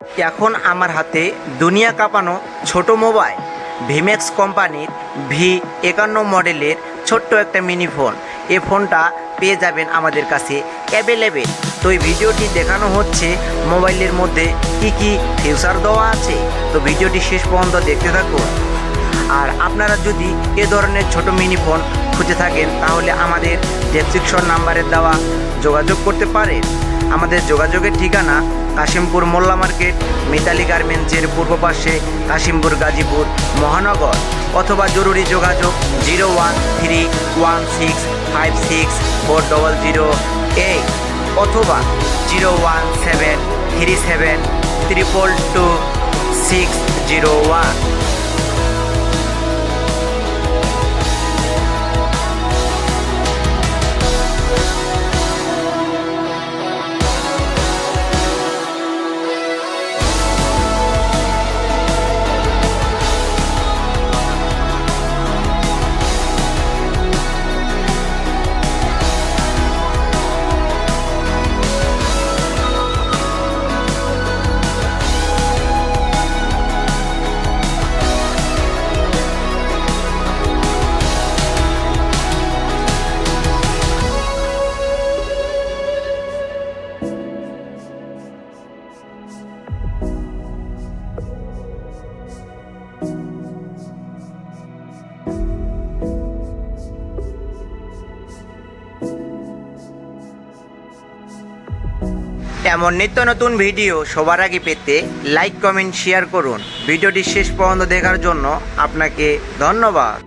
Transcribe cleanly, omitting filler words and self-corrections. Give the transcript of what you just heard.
এখন আমার হাতে দুনিয়া কাঁপানো ছোট মোবাইল ভিম্যাক্স কোম্পানির V51 মডেলের ছোট্ট একটা মিনি ফোন। এই ফোনটা পেয়ে যাবেন আমাদের কাছে অ্যাভেলেবেল। তো এই ভিডিওটি দেখানো হচ্ছে মোবাইলের মধ্যে কি কি ফিচার দেওয়া আছে। তো ভিডিওটি শেষ পর্যন্ত দেখতে থাকুন। আর আপনারা যদি এ ধরনের ছোট মিনি ফোন খুঁজে থাকেন তাহলে আমাদের ডেসক্রিপশন নাম্বারে দেওয়া যোগাযোগ করতে পারেন। আমাদের যোগাযোগের ঠিকানা কাশিমপুর মোল্লা মার্কেট, মিতালি গার্মেন্টসের পূর্ব পাশে, কাশিমপুর গাজীপুর মহানগর। অথবা জরুরি যোগাযোগ 01316564008 অথবা 01737222601। এমন নিত্য নতুন ভিডিও সবার আগে পেতে লাইক, কমেন্ট, শেয়ার করুন। ভিডিওটি শেষ পর্যন্ত দেখার জন্য আপনাকে ধন্যবাদ।